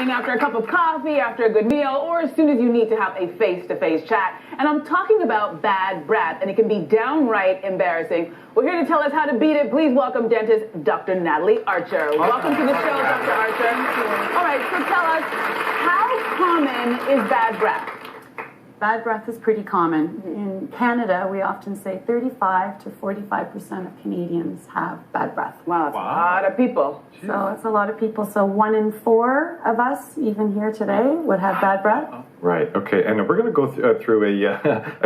morning, after a cup of coffee, after a good meal, or as soon as you need to have a face-to-face chat. And I'm talking about bad breath, and it can be downright embarrassing. Well, here to tell us how to beat it, please welcome dentist Dr. Natalie Archer. Welcome to the show, Dr. Archer. All right, so tell us, how common is bad breath? Bad breath is pretty common. In Canada, we often say 35 to 45% of Canadians have bad breath. Wow, that's a lot of people. So it's a lot of people. So 1 in 4 of us, even here today, would have bad breath. Right, okay. And we're going to go through a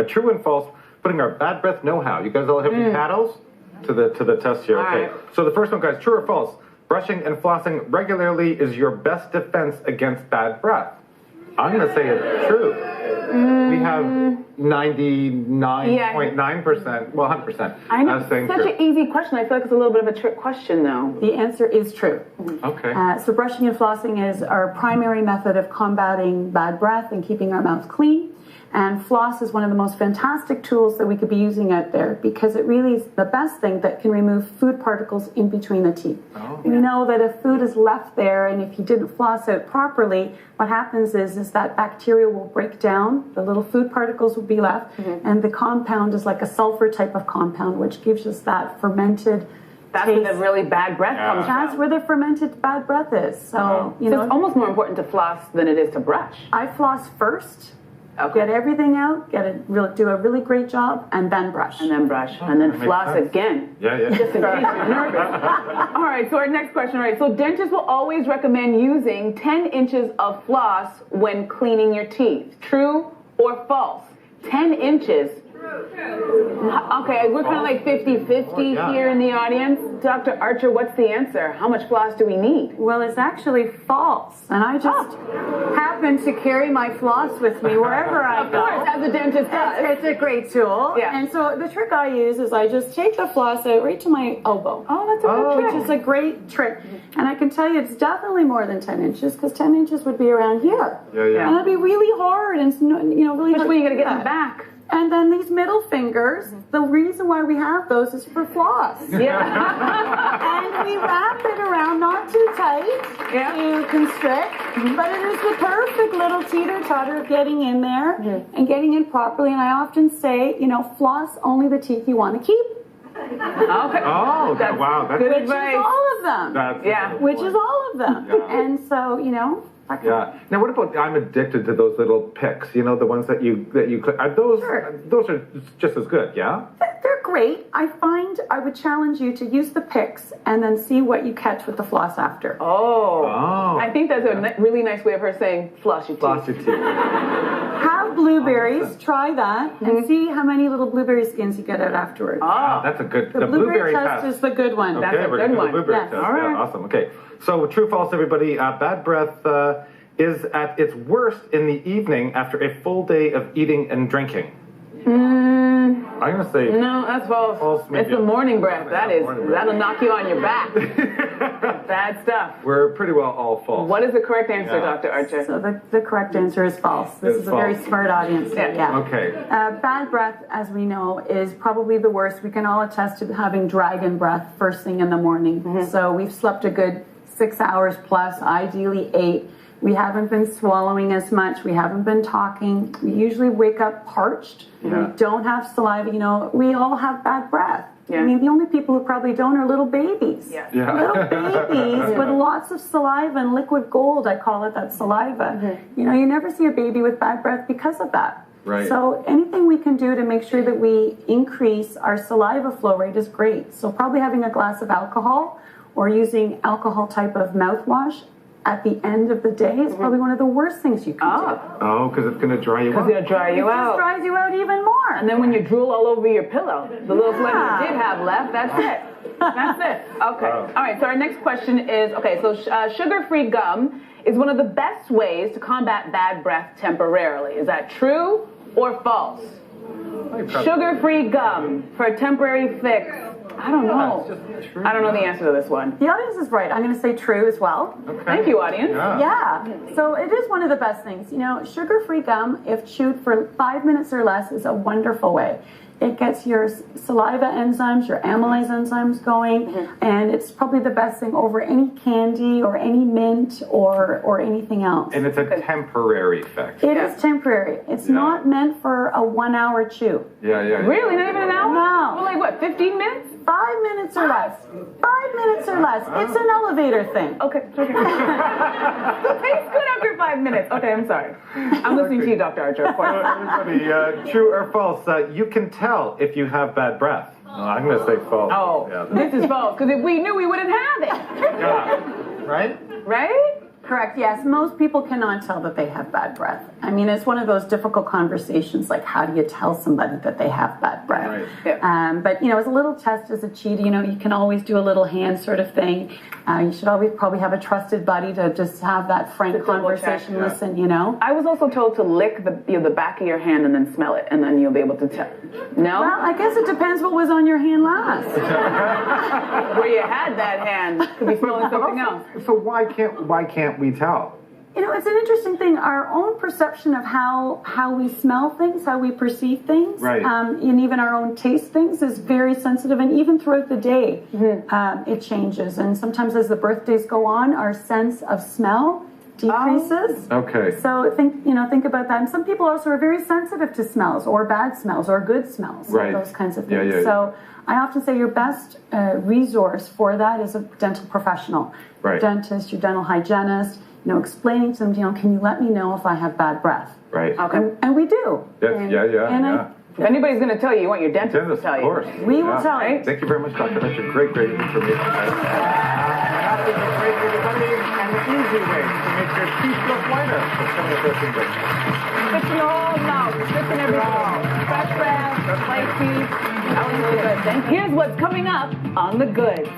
true and false, putting our bad breath know-how. You guys all have your paddles to the test here. Okay. Right. So the first one, guys, true or false? Brushing and flossing regularly is your best defense against bad breath. I'm going to say it's true. We have 99.9%, well, 100%. I know, saying such an easy question. I feel like it's a little bit of a trick question, though. The answer is true. Okay. So brushing and flossing is our primary method of combating bad breath and keeping our mouths clean. And floss is one of the most fantastic tools that we could be using out there because it really is the best thing that can remove food particles in between the teeth. Oh. We know that if food is left there and if you didn't floss out properly, what happens is that bacteria will break down, the little food particles will be left, and the compound is like a sulfur type of compound, which gives us that fermented That's taste. where the really bad breath comes from. That's where the fermented bad breath is. So, you So know, it's almost more important to floss than it is to brush. I floss first. Okay. Get everything out, do a really great job, and then brush. And then brush, and then makes floss sense. again. Yeah, yeah. Just in case you're nervous. All right, so our next question, all right. So dentists will always recommend using 10 inches of floss when cleaning your teeth. True or false? 10 inches. Okay, we're kind of like 50-50 here in the audience. Dr. Archer, what's the answer? How much floss do we need? Well, it's actually false, and I just happen to carry my floss with me wherever I go. Of course, as a dentist does. It's a great tool. Yeah. And so the trick I use is I just take the floss out right to my elbow. Oh, that's a good trick. Which is a great trick. And I can tell you it's definitely more than 10 inches because 10 inches would be around here. Yeah, yeah. And it'd be really hard and, really hard. Which way are you going to get to them back? And then these middle fingers, the reason why we have those is for floss. Yeah. And we wrap it around, not too tight to constrict, but it is the perfect little teeter-totter of getting in there and getting in properly. And I often say, floss only the teeth you want to keep. Okay. Oh, That's wow. That's good Which advice. is all of them. That's Which is all of them. Yeah. And so, Yeah. Now, what about? I'm addicted to those little picks. The ones that you click. Are those? Sure. Those are just as good. Yeah. They're great. I find I would challenge you to use the picks and then see what you catch with the floss after. Oh. Oh. I think that's a really nice way of her saying floss your teeth. Floss your teeth. Have blueberries. Try that and see how many little blueberry skins you get out afterwards. Oh. That's a good. The blueberry test is the good one. That's Okay, a we're good gonna do one. the blueberry Yes. test. All right. Yeah, awesome. Okay. So, true, false, everybody. Bad breath is at its worst in the evening after a full day of eating and drinking. I'm gonna say No, that's false. False, It's maybe. the morning breath. Morning breath. That'll knock you on your back. Bad stuff. we're pretty well all false. What is the correct answer, Yeah. Dr. Archer? So the correct answer is false. This It's is a very false. smart audience. Yeah. Okay. Bad breath, as we know, is probably the worst. We can all attest to having dragon breath first thing in the morning. So we've slept a good 6 hours plus, ideally 8. We haven't been swallowing as much. We haven't been talking. We usually wake up parched. Yeah. We don't have saliva. We all have bad breath. Yeah. I mean, the only people who probably don't are little babies. Yes. Yeah. Little babies with lots of saliva and liquid gold, I call it, that saliva. You never see a baby with bad breath because of that. Right. So anything we can do to make sure that we increase our saliva flow rate is great. So probably having a glass of alcohol or using alcohol type of mouthwash at the end of the day is probably one of the worst things you can do. Oh, because it's gonna dry you Because out. it'll dry you It just out. dries you out even more. And then when you drool all over your pillow, the little saliva Yeah. you did have left, that's it. That's it. Okay. Wow. All right, so our next question is, sugar-free gum is one of the best ways to combat bad breath temporarily. Is that true or false? Sugar-free gum for a temporary fix. I don't know. It's just true. I don't know the answer to this one. The audience is right. I'm going to say true as well. Okay. Thank you, audience. Yeah. So it is one of the best things. Sugar-free gum, if chewed for 5 minutes or less, is a wonderful way. It gets your saliva enzymes, your amylase enzymes going, and it's probably the best thing over any candy or any mint or anything else. And it's a temporary fix. It is temporary. It's not meant for a 1 hour chew. Yeah. Really? Not even an hour? No. Well, like what, 15 minutes? 5 minutes or less. 5 minutes or less. It's an elevator thing. Okay. It tastes good after 5 minutes. Okay, I'm sorry. I'm listening to you, Dr. Archer, of course. Everybody, true or false? You can tell if you have bad breath. I'm going to say false. Oh, yeah. this is false, because if we knew, we wouldn't have it. Yeah. Right? Right? Correct, yes. Most people cannot tell that they have bad breath. I mean, it's one of those difficult conversations, like how do you tell somebody that they have bad breath? Right. Yeah. But, as a little test, as a cheat, you can always do a little hand sort of thing. You should always probably have a trusted buddy to just have that frank conversation, listen, I was also told to lick the back of your hand and then smell it, and then you'll be able to tell. No? Well, I guess it depends what was on your hand last. Where you had that hand could be smelling something else. So why can't we tell? It's an interesting thing. Our own perception of how we smell things, how we perceive things, right. And even our own taste things is very sensitive. And even throughout the day, it changes. And sometimes as the birthdays go on, our sense of smell decreases. Okay. So think about that. And some people also are very sensitive to smells or bad smells or good smells, right. Those kinds of things. Yeah. So I often say your best resource for that is a dental professional, right. Dentist, your dental hygienist. Explaining to them, can you let me know if I have bad breath? Right. Okay. And we do. Yeah. If anybody's going to tell you want your dentist to tell you. Of course. We will tell you. Thank you very much, Dr. That's a great information. That is a great, everybody, and an easy way to make your teeth look whiter. So come with us and Fix in your whole mouth. Fix in everything. Fresh breath, white teeth. That was really good. And here's what's coming up on The Good.